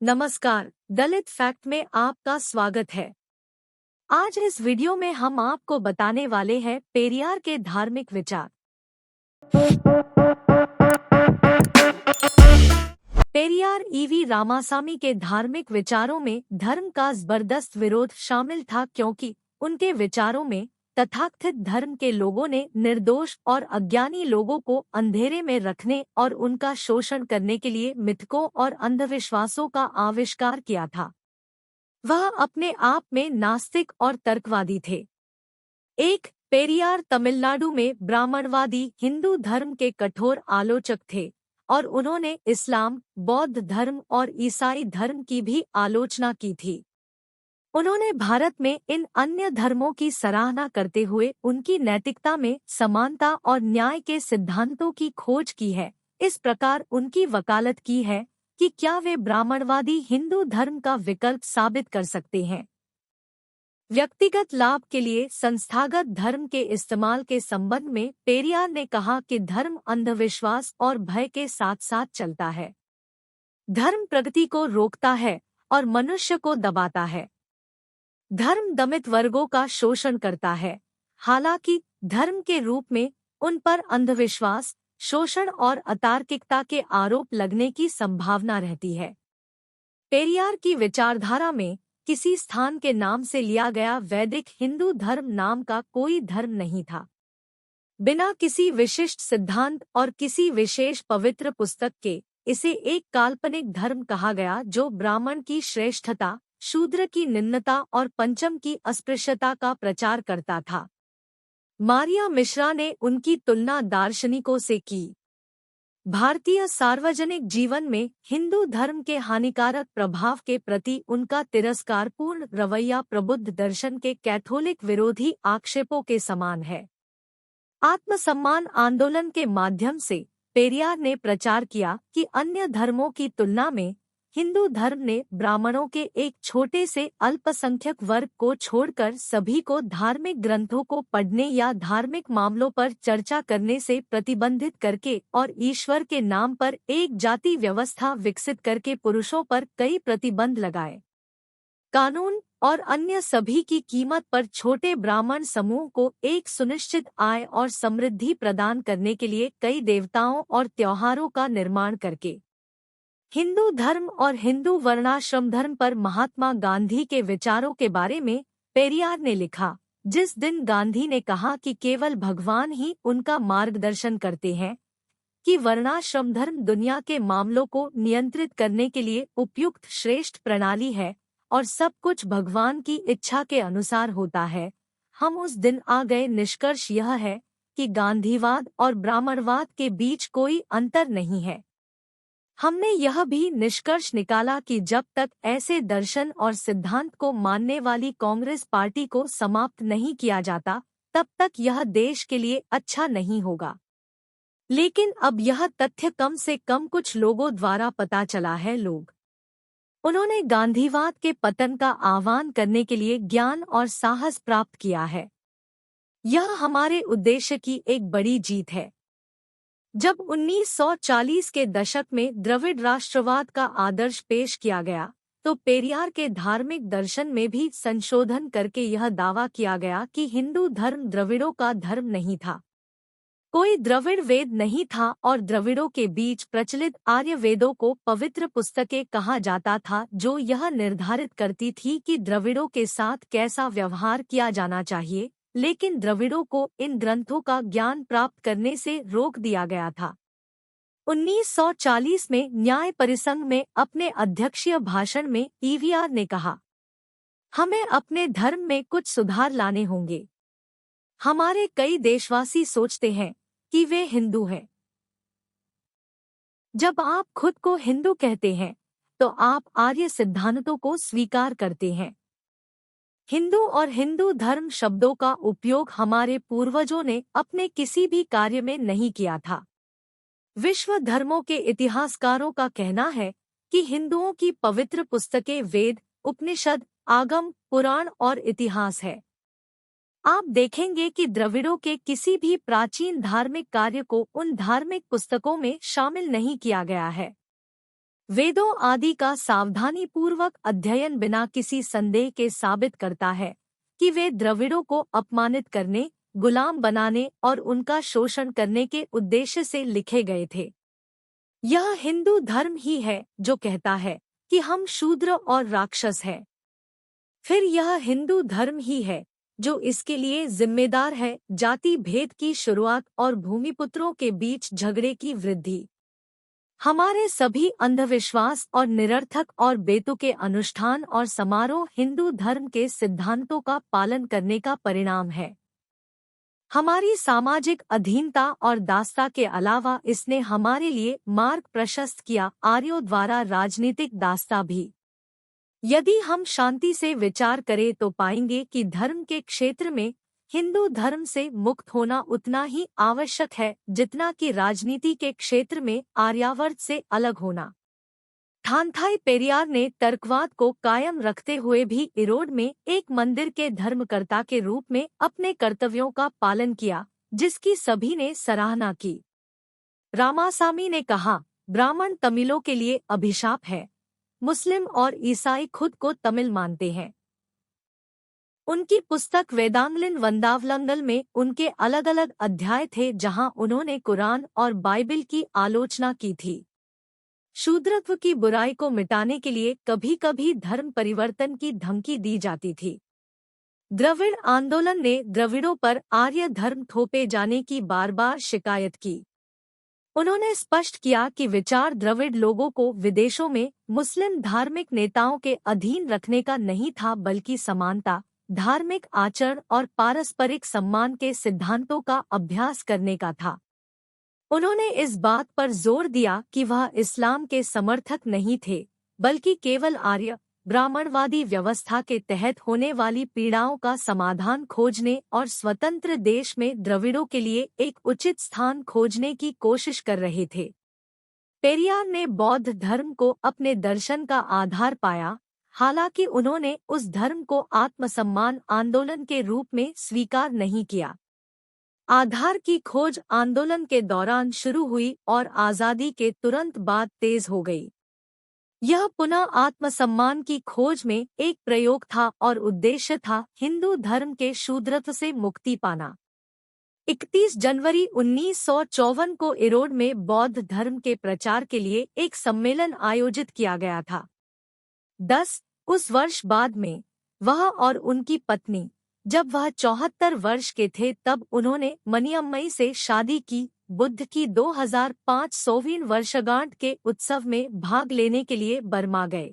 नमस्कार, दलित फैक्ट में आपका स्वागत है। आज इस वीडियो में हम आपको बताने वाले हैं पेरियार के धार्मिक विचार। पेरियार ईवी रामासामी के धार्मिक विचारों में धर्म का जबरदस्त विरोध शामिल था, क्योंकि उनके विचारों में तथाकथित धर्म के लोगों ने निर्दोष और अज्ञानी लोगों को अंधेरे में रखने और उनका शोषण करने के लिए मिथकों और अंधविश्वासों का आविष्कार किया था। वह अपने आप में नास्तिक और तर्कवादी थे। पेरियार तमिलनाडु में ब्राह्मणवादी हिंदू धर्म के कठोर आलोचक थे और उन्होंने इस्लाम, बौद्ध धर्म और ईसाई धर्म की भी आलोचना की थी। उन्होंने भारत में इन अन्य धर्मों की सराहना करते हुए उनकी नैतिकता में समानता और न्याय के सिद्धांतों की खोज की है। इस प्रकार उनकी वकालत की है कि क्या वे ब्राह्मणवादी हिंदू धर्म का विकल्प साबित कर सकते हैं। व्यक्तिगत लाभ के लिए संस्थागत धर्म के इस्तेमाल के संबंध में पेरियार ने कहा कि धर्म अंधविश्वास और भय के साथ साथ चलता है। धर्म प्रगति को रोकता है और मनुष्य को दबाता है। धर्म दमित वर्गों का शोषण करता है, हालांकि धर्म के रूप में उन पर अंधविश्वास, शोषण और अतार्किकता के आरोप लगने की संभावना रहती है। पेरियार की विचारधारा में किसी स्थान के नाम से लिया गया वैदिक हिंदू धर्म नाम का कोई धर्म नहीं था। बिना किसी विशिष्ट सिद्धांत और किसी विशेष पवित्र पुस्तक के इसे एक काल्पनिक धर्म कहा गया, जो ब्राह्मण की श्रेष्ठता, शूद्र की निम्नता और पंचम की अस्पृश्यता का प्रचार करता था। मारिया मिश्रा ने उनकी तुलना दार्शनिकों से की। भारतीय सार्वजनिक जीवन में हिंदू धर्म के हानिकारक प्रभाव के प्रति उनका तिरस्कारपूर्ण रवैया प्रबुद्ध दर्शन के कैथोलिक विरोधी आक्षेपों के समान है। आत्मसम्मान आंदोलन के माध्यम से पेरियार ने प्रचार किया कि अन्य धर्मों की तुलना में हिंदू धर्म ने ब्राह्मणों के एक छोटे से अल्पसंख्यक वर्ग को छोड़कर सभी को धार्मिक ग्रंथों को पढ़ने या धार्मिक मामलों पर चर्चा करने से प्रतिबंधित करके और ईश्वर के नाम पर एक जाति व्यवस्था विकसित करके पुरुषों पर कई प्रतिबंध लगाए। कानून और अन्य सभी की कीमत पर छोटे ब्राह्मण समूह को एक सुनिश्चित आय और समृद्धि प्रदान करने के लिए कई देवताओं और त्योहारों का निर्माण करके हिंदू धर्म और हिंदू वर्णाश्रम धर्म पर महात्मा गांधी के विचारों के बारे में पेरियार ने लिखा। जिस दिन गांधी ने कहा कि केवल भगवान ही उनका मार्गदर्शन करते हैं, कि वर्णाश्रम धर्म दुनिया के मामलों को नियंत्रित करने के लिए उपयुक्त श्रेष्ठ प्रणाली है और सब कुछ भगवान की इच्छा के अनुसार होता है, हम उस दिन आ गए निष्कर्ष यह है कि गांधीवाद और ब्राह्मणवाद के बीच कोई अंतर नहीं है। हमने यह भी निष्कर्ष निकाला कि जब तक ऐसे दर्शन और सिद्धांत को मानने वाली कांग्रेस पार्टी को समाप्त नहीं किया जाता, तब तक यह देश के लिए अच्छा नहीं होगा। लेकिन अब यह तथ्य कम से कम कुछ लोगों द्वारा पता चला है। उन्होंने गांधीवाद के पतन का आह्वान करने के लिए ज्ञान और साहस प्राप्त किया है। यह हमारे उद्देश्य की एक बड़ी जीत है। जब 1940 के दशक में द्रविड़ राष्ट्रवाद का आदर्श पेश किया गया, तो पेरियार के धार्मिक दर्शन में भी संशोधन करके यह दावा किया गया कि हिंदू धर्म द्रविड़ों का धर्म नहीं था। कोई द्रविड़ वेद नहीं था और द्रविड़ों के बीच प्रचलित आर्य वेदों को पवित्र पुस्तकें कहा जाता था, जो यह निर्धारित करती थी कि द्रविड़ों के साथ कैसा व्यवहार किया जाना चाहिए, लेकिन द्रविड़ों को इन ग्रंथों का ज्ञान प्राप्त करने से रोक दिया गया था। 1940 में न्याय परिसंघ में अपने अध्यक्षीय भाषण में ईवीआर ने कहा, हमें अपने धर्म में कुछ सुधार लाने होंगे। हमारे कई देशवासी सोचते हैं कि वे हिंदू हैं। जब आप खुद को हिंदू कहते हैं, तो आप आर्य सिद्धांतों को स्वीकार करते हैं। हिंदू और हिंदू धर्म शब्दों का उपयोग हमारे पूर्वजों ने अपने किसी भी कार्य में नहीं किया था। विश्व धर्मों के इतिहासकारों का कहना है कि हिंदुओं की पवित्र पुस्तकें वेद, उपनिषद, आगम, पुराण और इतिहास है। आप देखेंगे कि द्रविड़ों के किसी भी प्राचीन धार्मिक कार्य को उन धार्मिक पुस्तकों में शामिल नहीं किया गया है। वेदों आदि का सावधानीपूर्वक अध्ययन बिना किसी संदेह के साबित करता है कि वे द्रविड़ों को अपमानित करने, गुलाम बनाने और उनका शोषण करने के उद्देश्य से लिखे गए थे। यह हिंदू धर्म ही है जो कहता है कि हम शूद्र और राक्षस हैं। फिर यह हिंदू धर्म ही है जो इसके लिए जिम्मेदार है जाति भेद की शुरुआत और भूमिपुत्रों के बीच झगड़े की वृद्धि। हमारे सभी अंधविश्वास और निरर्थक और बेतुके अनुष्ठान और समारोह हिंदू धर्म के सिद्धांतों का पालन करने का परिणाम है। हमारी सामाजिक अधीनता और दासता के अलावा इसने हमारे लिए मार्ग प्रशस्त किया, आर्यों द्वारा राजनीतिक दासता भी। यदि हम शांति से विचार करें तो पाएंगे कि धर्म के क्षेत्र में हिंदू धर्म से मुक्त होना उतना ही आवश्यक है जितना कि राजनीति के क्षेत्र में आर्यावर्त से अलग होना। थानथाई पेरियार ने तर्कवाद को कायम रखते हुए भी इरोड में एक मंदिर के धर्मकर्ता के रूप में अपने कर्तव्यों का पालन किया, जिसकी सभी ने सराहना की। रामासामी ने कहा, ब्राह्मण तमिलों के लिए अभिशाप है। मुस्लिम और ईसाई खुद को तमिल मानते हैं। उनकी पुस्तक वेदांगलिन वंदावलंगल में उनके अलग अलग अध्याय थे जहां उन्होंने कुरान और बाइबिल की आलोचना की थी। शूद्रत्व की बुराई को मिटाने के लिए कभी कभी धर्म परिवर्तन की धमकी दी जाती थी। द्रविड़ आंदोलन ने द्रविड़ों पर आर्य धर्म थोपे जाने की बार बार शिकायत की। उन्होंने स्पष्ट किया कि विचार द्रविड़ लोगों को विदेशों में मुस्लिम धार्मिक नेताओं के अधीन रखने का नहीं था, बल्कि समानता, धार्मिक आचरण और पारस्परिक सम्मान के सिद्धांतों का अभ्यास करने का था। उन्होंने इस बात पर जोर दिया कि वह इस्लाम के समर्थक नहीं थे, बल्कि केवल आर्य ब्राह्मणवादी व्यवस्था के तहत होने वाली पीड़ाओं का समाधान खोजने और स्वतंत्र देश में द्रविड़ों के लिए एक उचित स्थान खोजने की कोशिश कर रहे थे। पेरियार ने बौद्ध धर्म को अपने दर्शन का आधार पाया, हालांकि उन्होंने उस धर्म को आत्मसम्मान आंदोलन के रूप में स्वीकार नहीं किया। आधार की खोज आंदोलन के दौरान शुरू हुई और आज़ादी के तुरंत बाद तेज हो गई। यह पुनः आत्मसम्मान की खोज में एक प्रयोग था और उद्देश्य था हिंदू धर्म के शूद्रत्व से मुक्ति पाना। 31 जनवरी 1954 को इरोड में बौद्ध धर्म के प्रचार के लिए एक सम्मेलन आयोजित किया गया था। उस वर्ष बाद में वह और उनकी पत्नी, जब वह 74 वर्ष के थे, तब उन्होंने मनियम्मई से शादी की। बुद्ध की 2005वीं वर्षगांठ के उत्सव में भाग लेने के लिए बर्मा गए।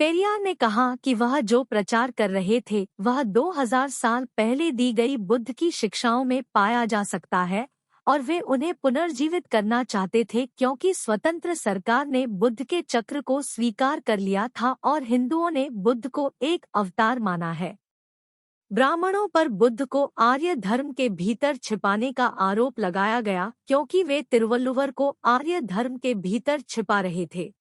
पेरियार ने कहा कि वह जो प्रचार कर रहे थे वह 2000 साल पहले दी गई बुद्ध की शिक्षाओं में पाया जा सकता है और वे उन्हें पुनर्जीवित करना चाहते थे, क्योंकि स्वतंत्र सरकार ने बुद्ध के चक्र को स्वीकार कर लिया था और हिंदुओं ने बुद्ध को एक अवतार माना है। ब्राह्मणों पर बुद्ध को आर्य धर्म के भीतर छिपाने का आरोप लगाया गया, क्योंकि वे तिरुवल्लुवर को आर्य धर्म के भीतर छिपा रहे थे।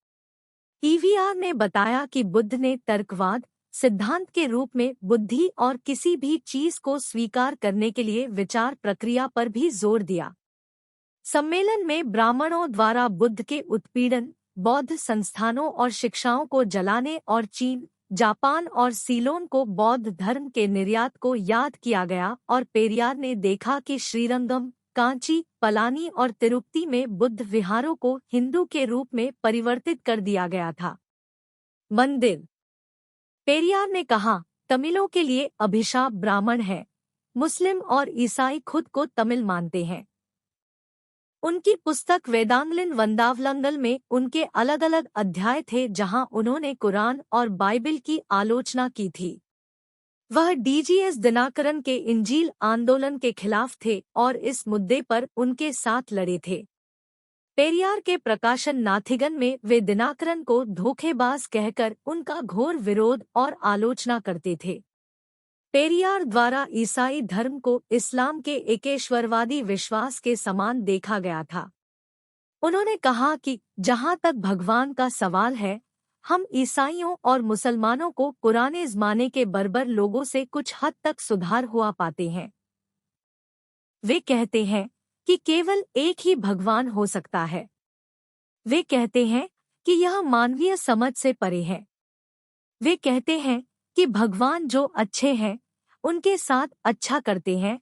ईवीआर ने बताया कि बुद्ध ने तर्कवाद सिद्धांत के रूप में बुद्धि और किसी भी चीज को स्वीकार करने के लिए विचार प्रक्रिया पर भी जोर दिया। सम्मेलन में ब्राह्मणों द्वारा बुद्ध के उत्पीड़न, बौद्ध संस्थानों और शिक्षाओं को जलाने और चीन, जापान और सीलोन को बौद्ध धर्म के निर्यात को याद किया गया और पेरियार ने देखा कि श्रीरंगम, कांची, पलानी और तिरुपति में बुद्ध विहारों को हिंदू के रूप में परिवर्तित कर दिया गया था। मंदिर। पेरियार ने कहा, तमिलों के लिए अभिशाप ब्राह्मण है। मुस्लिम और ईसाई खुद को तमिल मानते हैं। उनकी पुस्तक वेदांगलिन वंदावलंगल में उनके अलग अलग अध्याय थे जहां उन्होंने कुरान और बाइबिल की आलोचना की थी। वह डीजीएस दिनाकरन के इंजील आंदोलन के खिलाफ थे और इस मुद्दे पर उनके साथ लड़े थे। पेरियार के प्रकाशन नाथिगन में वे दिनाकरन को धोखेबाज कहकर उनका घोर विरोध और आलोचना करते थे। पेरियार द्वारा ईसाई धर्म को इस्लाम के एकेश्वरवादी विश्वास के समान देखा गया था। उन्होंने कहा कि जहां तक भगवान का सवाल है, हम ईसाइयों और मुसलमानों को पुराने ज़माने के बर्बर लोगों से कुछ हद तक सुधार हुआ पाते हैं। वे कहते हैं कि केवल एक ही भगवान हो सकता है। वे कहते हैं कि यह मानवीय समझ से परे है। वे कहते हैं कि भगवान जो अच्छे हैं उनके साथ अच्छा करते हैं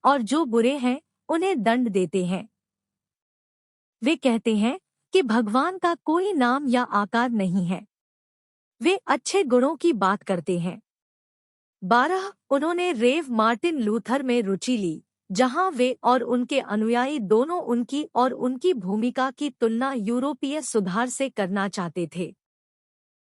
और जो बुरे हैं उन्हें दंड देते हैं। वे कहते हैं कि भगवान का कोई नाम या आकार नहीं है। वे अच्छे गुणों की बात करते हैं। 12 उन्होंने रेव मार्टिन लूथर में रुचि ली, जहां वे और उनके अनुयायी दोनों उनकी और उनकी भूमिका की तुलना यूरोपीय सुधार से करना चाहते थे।